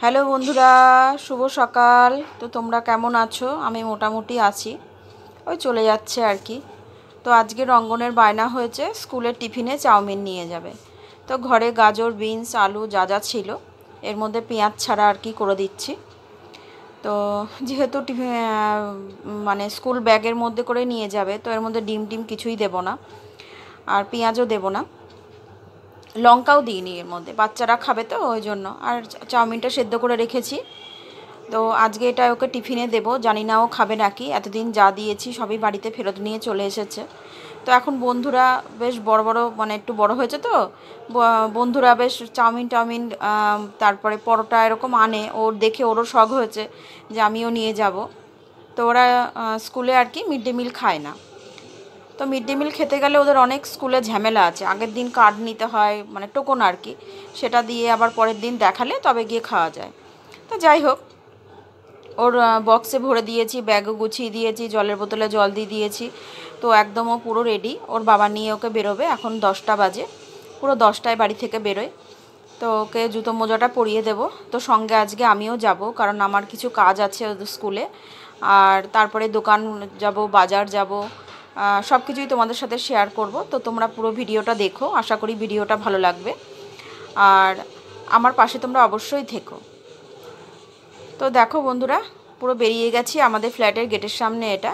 Hello বন্ধুরা, শুভ সকাল। তো তোমরা কেমন আছো? আমি মোটামুটি আছি, ওই চলে যাচ্ছে আর কি। তো আজকে রঙ্গনের বায়না হয়েছে স্কুলের টিফিনে চাউমিন নিয়ে যাবে। তো ঘরে গাজর, বিনস, আলু যা যা ছিল এর মধ্যে পেঁয়াজ ছাড়া আর কি করে দিচ্ছি। তো যেহেতু টিফিন মানে স্কুল ব্যাগের মধ্যে করে নিয়ে যাবে, তো এর মধ্যে ডিম টিম কিছুই দেবো না, আর পেঁয়াজও দেবো না, লঙ্কাও দিইনি এর মধ্যে। বাচ্চারা খাবে তো ওই জন্য। আর চাউমিনটা সেদ্ধ করে রেখেছি। তো আজকে এটা ওকে টিফিনে দেবো, জানি না ও খাবে নাকি। এতদিন যা দিয়েছি সবই বাড়িতে ফেরত নিয়ে চলে এসেছে। তো এখন বন্ধুরা বেশ বড় বড়, মানে একটু বড় হয়েছে তো, বন্ধুরা বেশ চাউমিন তারপরে পরোটা এরকম আনে। ওর দেখে ওরও শখ হয়েছে যে আমিও নিয়ে যাব। তো ওরা স্কুলে আর কি মিড ডে মিল খায় না। তো মিড ডে মিল খেতে গেলে ওদের অনেক স্কুলে ঝামেলা আছে, আগের দিন কার্ড নিতে হয়, মানে টোকন আর কি, সেটা দিয়ে আবার পরের দিন দেখালে তবে গিয়ে খাওয়া যায়। তো যাই হোক, ওর বক্সে ভরে দিয়েছি, ব্যাগও গুছিয়ে দিয়েছি, জলের বোতলে জল দিয়ে দিয়েছি। তো একদম ও পুরো রেডি। ওর বাবা নিয়ে ওকে বেরোবে, এখন 10টা বাজে, পুরো 10টায় বাড়ি থেকে বেরোয়। তো ওকে জুতো মোজাটা পরিয়ে দেবো। তো সঙ্গে আজকে আমিও যাব, কারণ আমার কিছু কাজ আছে ওদের স্কুলে। আর তারপরে দোকান যাব, বাজার যাব, সব কিছুই তোমাদের সাথে শেয়ার করব। তো তোমরা পুরো ভিডিওটা দেখো, আশা করি ভিডিওটা ভালো লাগবে। আর আমার পাশে তোমরা অবশ্যই থেকো। তো দেখো বন্ধুরা, পুরো বেরিয়ে গেছি আমাদের ফ্ল্যাটের গেটের সামনে এটা।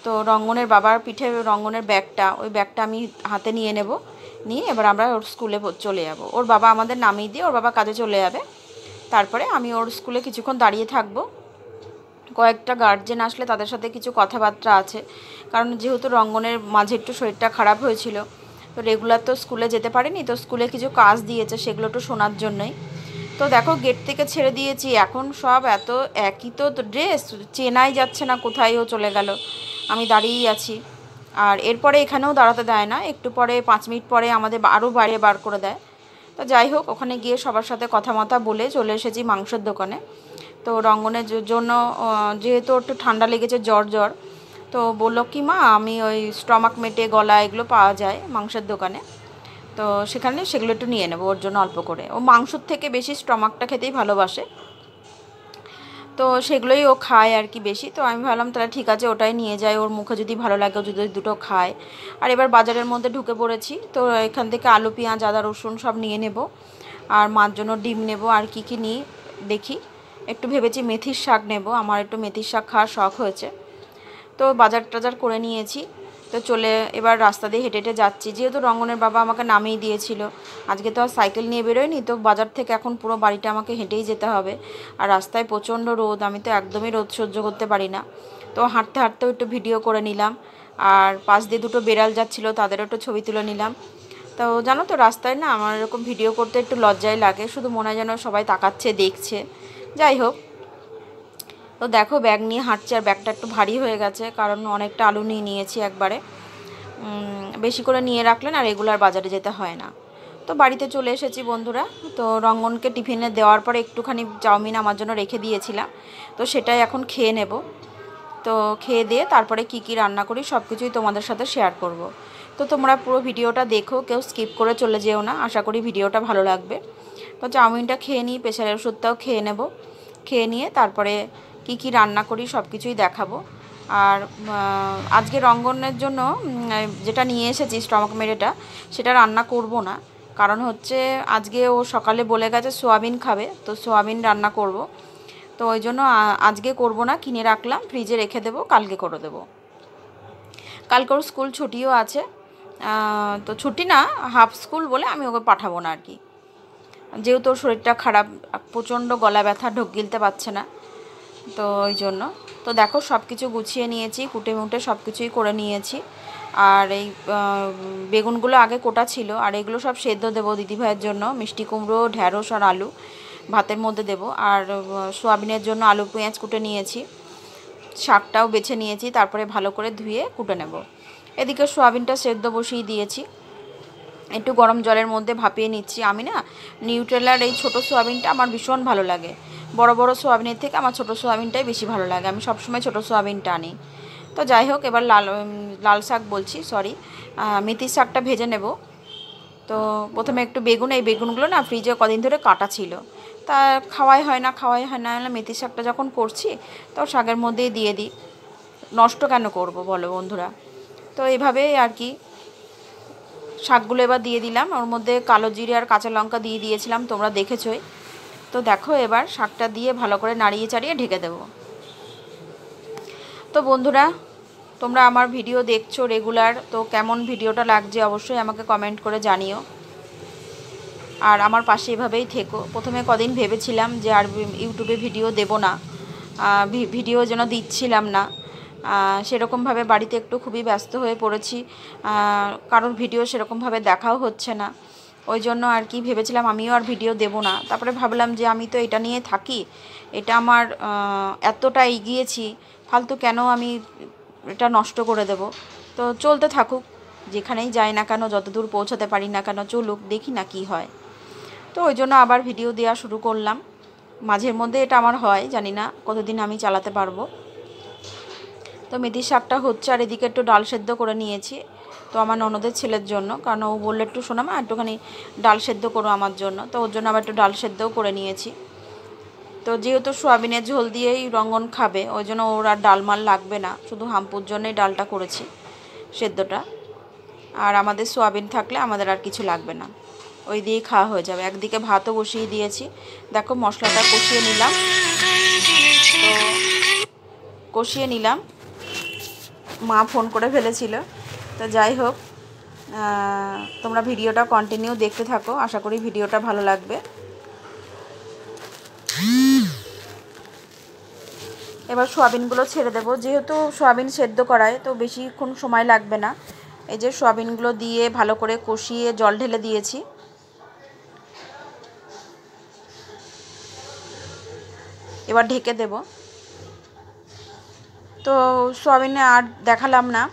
তো রঙ্গনের বাবার পিঠে রঙ্গনের ব্যাগটা, ওই ব্যাগটা আমি হাতে নিয়ে নেব, নিয়ে এবার আমরা ওর স্কুলে চলে যাব। ওর বাবা আমাদের নামিয়ে দিয়ে ওর বাবা কাজে চলে যাবে। তারপরে আমি ওর স্কুলে কিছুক্ষণ দাঁড়িয়ে থাকবো। কয়েকটা গার্জেন আসলে তাদের সাথে কিছু কথাবার্তা আছে, কারণ যেহেতু রঙ্গনের মাঝে একটু শরীরটা খারাপ হয়েছিল, তো রেগুলার তো স্কুলে যেতে পারেনি। তো স্কুলে কিছু কাজ দিয়েছে, সেগুলো একটু শোনার জন্যই। তো দেখো, গেট থেকে ছেড়ে দিয়েছি, এখন সব এত একই তো ড্রেস, চেনাই যাচ্ছে না কোথায় ও চলে গেল। আমি দাঁড়িয়েই আছি। আর এরপরে এখানেও দাঁড়াতে দেয় না, একটু পরে 5 মিনিট পরে আমাদের আরও বাইরে বার করে দেয়। তো যাই হোক, ওখানে গিয়ে সবার সাথে কথা বলে চলে এসেছি মাংসের দোকানে। তো রঙ্গনের জন্য যেহেতু একটু ঠান্ডা লেগেছে, জ্বর, তো বললো কি মা, আমি ওই স্টমাক মেটে, গলা, এগুলো পাওয়া যায় মাংসের দোকানে, তো সেখানে সেগুলো একটু নিয়ে নেবো ওর জন্য অল্প করে। ও মাংসর থেকে বেশি স্টমাকটা খেতেই ভালোবাসে, তো সেগুলোই ও খায় আর কি বেশি। তো আমি ভাবলাম তাহলে ঠিক আছে, ওটাই নিয়ে যাই, ওর মুখে যদি ভালো লাগে, ও যদি দুটো খায়। আর এবার বাজারের মধ্যে ঢুকে পড়েছি। তো এখান থেকে আলু, পেঁয়াজ, আদা, রসুন সব নিয়ে নেব। আর মার জন্য ডিম নেব। আর কি নিই দেখি, একটু ভেবেছি মেথির শাক নেব, আমার একটু মেথির শাক খাওয়ার শখ হয়েছে। তো বাজার টাজার করে নিয়েছি। তো চলে এবার রাস্তা দিয়ে হেঁটে হেঁটে যাচ্ছি, যেহেতু রঙ্গনের বাবা আমাকে নামিয়ে দিয়েছিল। আজকে তো আর সাইকেল নিয়ে বেরোয়নি, তো বাজার থেকে এখন পুরো বাড়িটা আমাকে হেঁটেই যেতে হবে। আর রাস্তায় প্রচণ্ড রোদ, আমি তো একদমই রোদ সহ্য করতে পারি না। তো হাঁটতে হাঁটতেও একটু ভিডিও করে নিলাম। আর পাশ দিয়ে দুটো বেড়াল যাচ্ছিলো, তাদেরও একটু ছবি তুলে নিলাম। তো জানো তো, রাস্তায় না আমার এরকম ভিডিও করতে একটু লজ্জাই লাগে, শুধু মনে হয় যেন সবাই তাকাচ্ছে, দেখছে। যাই হোক, তো দেখো ব্যাগ নিয়ে হাঁটছি। আর ব্যাগটা একটু ভারী হয়ে গেছে, কারণ অনেকটা আলু নিয়ে নিয়েছি একবারে। বেশি করে নিয়ে রাখলেন আর রেগুলার বাজারে যেতে হয় না। তো বাড়িতে চলে এসেছি বন্ধুরা। তো রঙ্গনকে টিফিনে দেওয়ার পরে একটুখানি চাউমিন আমার জন্য রেখে দিয়েছিলাম, তো সেটাই এখন খেয়ে নেব। তো খেয়ে দিয়ে তারপরে কি রান্না করি সব কিছুই তোমাদের সাথে শেয়ার করব। তো তোমরা পুরো ভিডিওটা দেখো, কেউ স্কিপ করে চলে যেও না, আশা করি ভিডিওটা ভালো লাগবে। তো চাউমিনটা খেয়ে নিই, প্রেশারের ওষুধটাও খেয়ে নেব। খেয়ে নিয়ে তারপরে কি রান্না করি সব কিছুই দেখাবো। আর আজকে রঙ্গনের জন্য যেটা নিয়ে এসেছি স্টমাক মেরেটা, সেটা রান্না করব না। কারণ হচ্ছে আজকে ও সকালে বলে গেছে সোয়াবিন খাবে, তো সোয়াবিন রান্না করব। তো ওই জন্য আজকে করব না, কিনে রাখলাম, ফ্রিজে রেখে দেবো, কালকে করে দেবো। কালকে ওর স্কুল ছুটিও আছে। তো ছুটি না, হাফ স্কুল বলে আমি ওকে পাঠাবো না আর কি, যেহেতু ওর শরীরটা খারাপ, প্রচণ্ড গলা ব্যথা, ঢোক গিলতে পারছে না, তো ওই জন্য। তো দেখো সব কিছু গুছিয়ে নিয়েছি, কুটে মুটে সব কিছুই করে নিয়েছি। আর এই বেগুনগুলো আগে কোটা ছিল, আর এগুলো সব সেদ্ধ দেবো দিদিভাইয়ের জন্য, মিষ্টি কুমড়ো, ঢ্যাঁড়স আর আলু ভাতের মধ্যে দেবো। আর সোয়াবিনের জন্য আলু পেঁয়াজ কুটে নিয়েছি, শাকটাও বেছে নিয়েছি, তারপরে ভালো করে ধুয়ে কুটে নেব। এদিকে সোয়াবিনটা সেদ্ধ বসিয়ে দিয়েছি, একটু গরম জলের মধ্যে ভাপিয়ে নিচ্ছি। আমি না নিউট্রেলার এই ছোটো সোয়াবিনটা আমার ভীষণ ভালো লাগে, বড় বড় সোয়াবিনের থেকে আমার ছোটো সোয়াবিনটাই বেশি ভালো লাগে, আমি সবসময় ছোটো সোয়াবিনটা আনি। তো যাই হোক, এবার লাল শাক বলছি, সরি, মেথির শাকটা ভেজে নেব। তো প্রথমে একটু বেগুন, এই বেগুনগুলো না ফ্রিজে কদিন ধরে কাটা ছিল, তা খাওয়াই হয় না। মেথি শাকটা যখন করছি তো শাকের মধ্যেই দিয়ে দিই, নষ্ট কেন করব বলো বন্ধুরা। তো এইভাবেই আর কি শাকগুলো এবার দিয়ে দিলাম, ওর মধ্যে কালো জিরে আর কাঁচা লঙ্কা দিয়ে দিয়েছিলাম, তোমরা দেখেছোই। তো দেখো এবার শাকটা দিয়ে ভালো করে নাড়িয়ে চাড়িয়ে ঢেকে দেবো। তো বন্ধুরা, তোমরা আমার ভিডিও দেখছো রেগুলার, তো কেমন ভিডিওটা লাগছে অবশ্যই আমাকে কমেন্ট করে জানিও। আর আমার পাশে এভাবেই থেকো। প্রথমে কদিন ভেবেছিলাম যে আর ইউটিউবে ভিডিও দেব না, ভিডিও যেন দিচ্ছিলাম না, সেরকমভাবে বাড়িতে একটু খুবই ব্যস্ত হয়ে পড়েছি, কারোর ভিডিও সেরকমভাবে দেখাও হচ্ছে না। ওই জন্য আর কি ভেবেছিলাম আমিও আর ভিডিও দেব না। তারপরে ভাবলাম যে আমি তো এটা নিয়ে থাকি, এটা আমার এতটা এগিয়েছি, ফালতু কেন আমি এটা নষ্ট করে দেব। তো চলতে থাকুক, যেখানেই যাই না কেন, যতদূর পৌঁছাতে পারি না কেন, চলুক, দেখি না কি হয়। তো ওই জন্য আবার ভিডিও দেওয়া শুরু করলাম। মাঝের মধ্যে এটা আমার হয়, জানি না কতদিন আমি চালাতে পারবো। তো মেথি শাকটা হচ্ছে, আর এদিকে একটু ডাল সেদ্ধ করে নিয়েছি, তো আমার ননদের ছেলের জন্য, কারণ ও বললে একটু শোনা মা একটুখানি ডাল সেদ্ধ করো আমার জন্য, তো ওর জন্য আবার একটু ডাল সেদ্ধও করে নিয়েছি। তো যেহেতু সোয়াবিনের ঝোল দিয়েই রঙ্গন খাবে, ওই জন্য ওর আর ডালমাল লাগবে না, শুধু হাম্পুর জন্যই ডালটা করেছি সেদ্ধটা। আর আমাদের সোয়াবিন থাকলে আমাদের আর কিছু লাগবে না, ওই দিয়েই খাওয়া হয়ে যাবে। একদিকে ভাতও বসিয়ে দিয়েছি, দেখো মশলাটা কষিয়ে নিলাম। তো কষিয়ে নিলাম, মা ফোন করে ফেলেছিল। তো যাই হোক, তোমরা ভিডিওটা কন্টিনিউ দেখতে থাকো, আশা করি ভিডিওটা ভালো লাগবে। এবার সোয়াবিনগুলো ছেড়ে দেবো, যেহেতু সোয়াবিন সেদ্ধ করায় তো বেশিক্ষণ সময় লাগবে না। এই যে সোয়াবিনগুলো দিয়ে ভালো করে কষিয়ে জল ঢেলে দিয়েছি। এবার ঢেকে দেব। তো সোয়াবিনে আর দেখালাম না,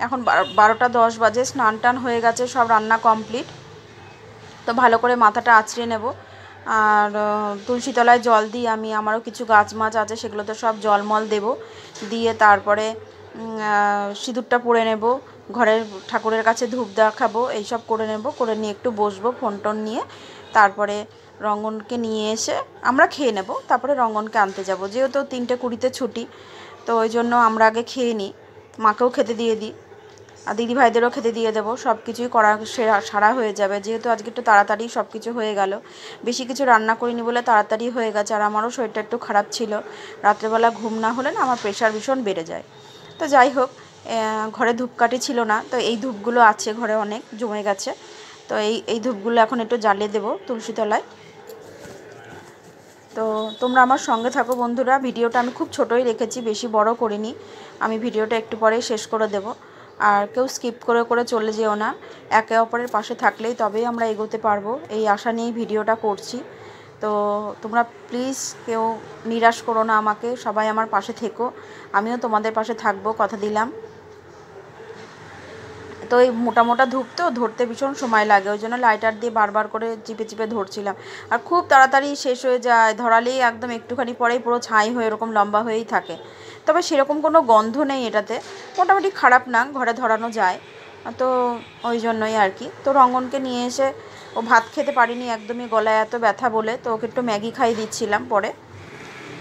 এখন 12টা 10 বাজে, স্নান টান হয়ে গেছে, সব রান্না কমপ্লিট। তো ভালো করে মাথাটা আঁচড়ে নেব। আর তুলসী তলায় জল দিয়ে আমি, আমারও কিছু গাছ মাছ আছে সেগুলোতে সব জলমল দেব, দিয়ে তারপরে সিঁদুরটা পরে নেব, ঘরের ঠাকুরের কাছে ধূপ দেখাবো, এইসব করে নেব, করে নিয়ে একটু বসবো ফোন টোন নিয়ে। তারপরে রঙ্গনকে নিয়ে এসে আমরা খেয়ে নেব, তারপরে রঙ্গনকে আনতে যাব, যেহেতু 3:20 ছুটি, তো ওই জন্য আমরা আগে খেয়ে নিই, মাকেও খেতে দিয়ে দিই, আর দিদিভাইদেরও খেতে দিয়ে দেবো, সব কিছুই করা সারা হয়ে যাবে, যেহেতু আজকে একটু তাড়াতাড়ি সব কিছু হয়ে গেল, বেশি কিছু রান্না করিনি বলে তাড়াতাড়ি হয়ে গেছে। আর আমারও শরীরটা একটু খারাপ ছিল, রাত্রেবেলা ঘুম না হলে না আমার প্রেশার ভীষণ বেড়ে যায়। তো যাই হোক, ঘরে ধূপকাঠি ছিল না, তো এই ধূপগুলো আছে ঘরে, অনেক জমে গেছে, তো এই ধূপগুলো এখন একটু জ্বালিয়ে দেবো তুলসী তলায়। তো তোমরা আমার সঙ্গে থাকো বন্ধুরা, ভিডিওটা আমি খুব ছোটোই রেখেছি, বেশি বড় করিনি, আমি ভিডিওটা একটু পরেই শেষ করে দেব। আর কেউ স্কিপ করে করে চলে যেও না, একে অপরের পাশে থাকলেই তবেই আমরা এগোতে পারবো, এই আশা নিয়েই ভিডিওটা করছি। তো তোমরা প্লিজ কেউ নিরাশ করো না আমাকে, সবাই আমার পাশে থেকো, আমিও তোমাদের পাশে থাকবো, কথা দিলাম। তো এই মোটা মোটা ধূপ তো ধরতে ভীষণ সময় লাগে, ওই জন্য লাইটার দিয়ে বারবার করে চিপে চিপে ধরছিলাম, আর খুব তাড়াতাড়ি শেষ হয়ে যায়, ধরালেই একদম একটুখানি পরেই পুরো ছাই হয়ে এরকম লম্বা হয়েই থাকে। তবে সেরকম কোনো গন্ধ নেই এটাতে, মোটামুটি খারাপ না, ঘরে ধরানো যায়। তো ওই জন্যই আর কি। তো রঙ্গনকে নিয়ে এসে, ও ভাত খেতে পারিনি একদমই, গলায় এত ব্যথা বলে, তো ওকে একটু ম্যাগি খাইয়ে দিচ্ছিলাম পরে।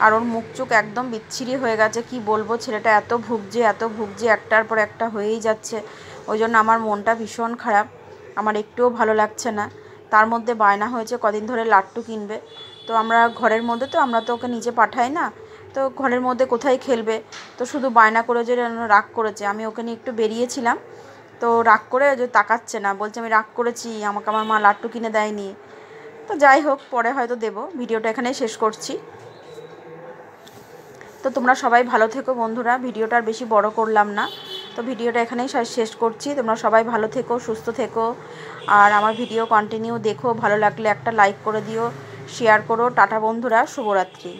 আর ওর মুখ চোখ একদম বিচ্ছিরি হয়ে গেছে, কি বলবো, ছেলেটা এত ভুগছে, একটার পর একটা হয়েই যাচ্ছে। ওই জন্য আমার মনটা ভীষণ খারাপ, আমার একটুও ভালো লাগছে না। তার মধ্যে বায়না হয়েছে কদিন ধরে লাট্টু কিনবে, তো আমরা ঘরের মধ্যে, তো আমরা তো ওকে নিচে পাঠাই না, তো ঘরের মধ্যে কোথায় খেলবে, তো শুধু বায়না করে যে রাগ করেছে। আমি ওকে নিয়ে একটু বেরিয়েছিলাম, তো রাগ করে যে তাকাচ্ছে না, বলছে আমি রাগ করেছি, আমাকে আমার মা লাট্টু কিনে দেয়নি। তো যাই হোক, পরে হয়তো দেবো। ভিডিওটা এখানেই শেষ করছি। তো তোমরা সবাই ভালো থেকো বন্ধুরা, ভিডিওটা আর বেশি বড় করলাম না, তো ভিডিওটা এখানেই শেষ করছি। তোমরা সবাই ভালো থেকো, সুস্থ থেকো, আর আমার ভিডিও কন্টিনিউ দেখো, ভালো লাগলে একটা লাইক করে দিও, শেয়ার করো। টাটা বন্ধুরা, শুভরাত্রি।